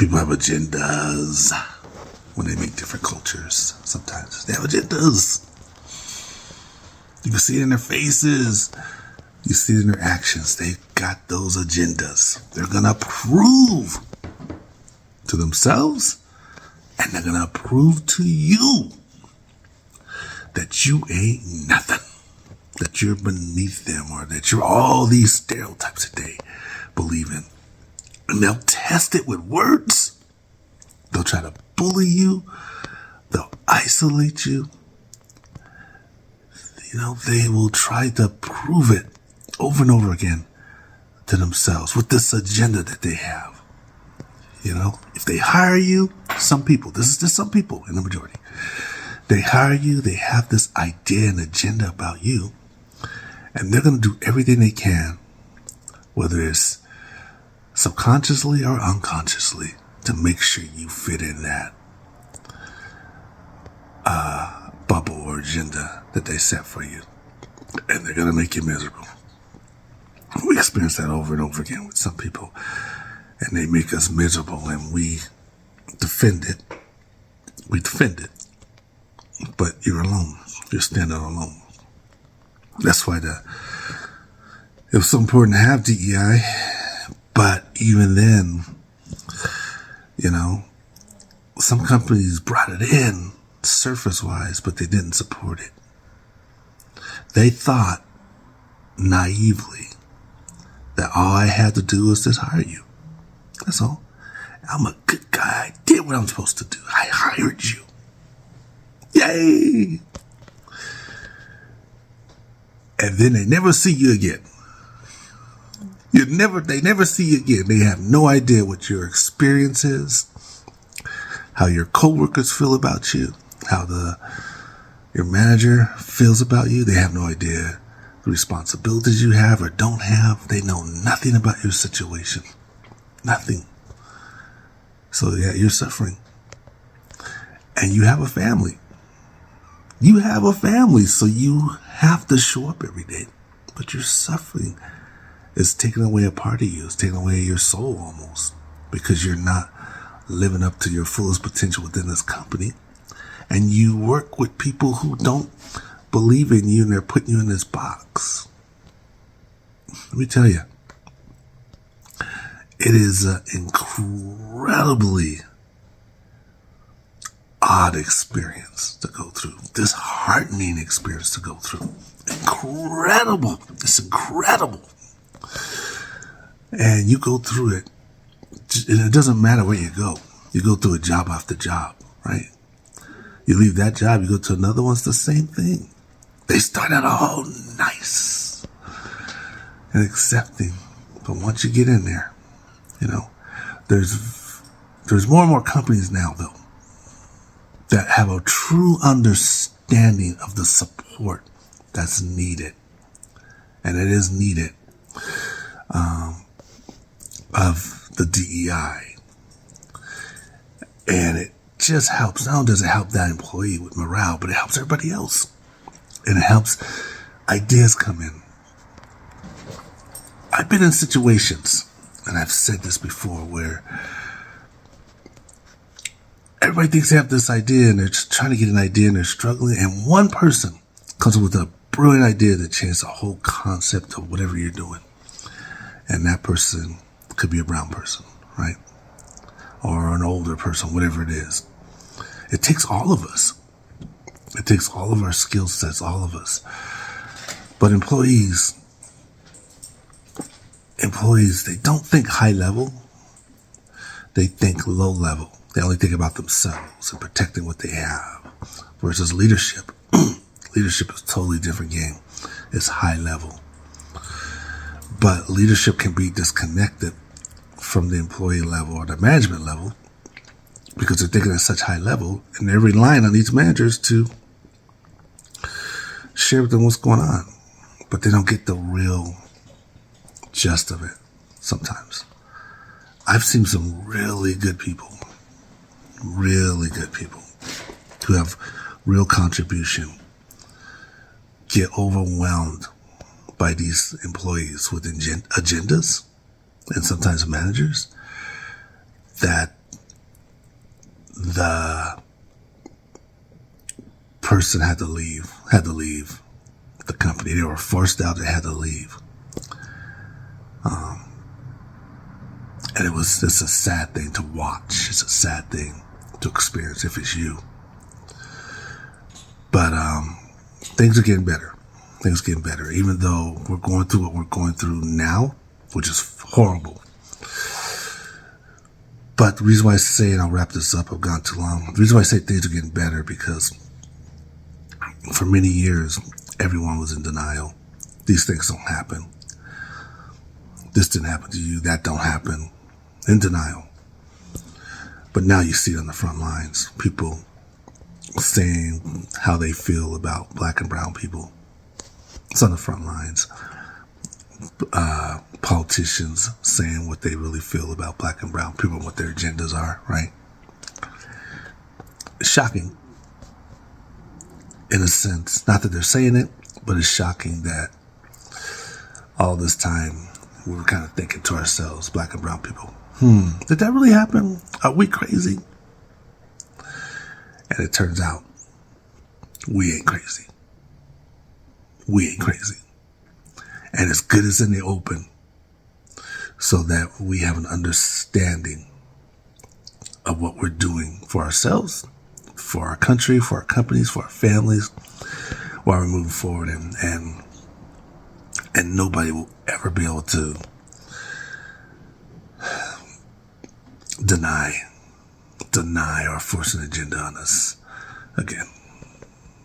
People have agendas when they meet different cultures. Sometimes they have agendas. You can see it in their faces. You see it in their actions. They've got those agendas. They're going to prove to themselves and they're going to prove to you that you ain't nothing, that you're beneath them, or that you're all these stereotypes that they believe in. And they'll test it with words. They'll try to bully you. They'll isolate you. They will try to prove it over and over again to themselves with this agenda that they have. If they hire you, some people, this is just some people in the majority, they hire you, they have this idea and agenda about you, and they're going to do everything they can, whether it's subconsciously or unconsciously, to make sure you fit in that bubble or agenda that they set for you. And they're going to make you miserable. We experience that over and over again with some people. And they make us miserable and we defend it. We defend it. But you're alone. You're standing alone. That's why it was so important to have DEI. But even then, some companies brought it in surface-wise, but they didn't support it. They thought naively that all I had to do was just hire you. That's all. I'm a good guy. I did what I'm supposed to do. I hired you. Yay! And then they never see you again. They never see you again. They have no idea what your experience is, how your coworkers feel about you, how your manager feels about you. They have no idea the responsibilities you have or don't have. They know nothing about your situation. Nothing. So yeah, you're suffering. And you have a family. You have a family, so you have to show up every day. But you're suffering. It's taking away a part of you. It's taking away your soul almost, because you're not living up to your fullest potential within this company. And you work with people who don't believe in you and they're putting you in this box. Let me tell you, it is an incredibly odd experience to go through. Disheartening experience to go through. Incredible. It's incredible. And you go through it, and it doesn't matter where you go. You go through a job after job, right? You leave that job, you go to another one, it's the same thing. They start out all nice and accepting. But once you get in there, there's more and more companies now, though, that have a true understanding of the support that's needed. And it is needed. Of the DEI. And it just helps. Not only does it help that employee with morale, but it helps everybody else. And it helps ideas come in. I've been in situations, and I've said this before, where everybody thinks they have this idea and they're just trying to get an idea and they're struggling, and one person comes up with a brilliant idea that changes the whole concept of whatever you're doing. And that person could be a brown person, right? Or an older person, whatever it is. It takes all of us. It takes all of our skill sets, all of us. But employees, they don't think high level. They think low level. They only think about themselves and protecting what they have. Versus leadership. Leadership is a totally different game. It's high level. But leadership can be disconnected from the employee level or the management level because they're thinking at such high level, and they're relying on these managers to share with them what's going on. But they don't get the real gist of it sometimes. I've seen some really good people who have real contribution get overwhelmed by these employees with agendas and sometimes managers that the person had to leave the company. They were forced out. They had to leave. And it's a sad thing to watch. It's a sad thing to experience if it's you. But things are getting better. Things are getting better. Even though we're going through what we're going through now, which is horrible. But the reason why I say, and I'll wrap this up, I've gone too long. The reason why I say things are getting better because for many years, everyone was in denial. These things don't happen. This didn't happen to you. That don't happen. In denial. But now you see it on the front lines. People saying how they feel about black and brown people. It's on the front lines. Politicians saying what they really feel about black and brown people and what their agendas are, right? It's shocking. In a sense, not that they're saying it, but it's shocking that all this time we were kind of thinking to ourselves, black and brown people, did that really happen? Are we crazy? And it turns out we ain't crazy. We ain't crazy. And it's good as in the open so that we have an understanding of what we're doing for ourselves, for our country, for our companies, for our families, while we're moving forward. And nobody will ever be able to deny or force an agenda on us again.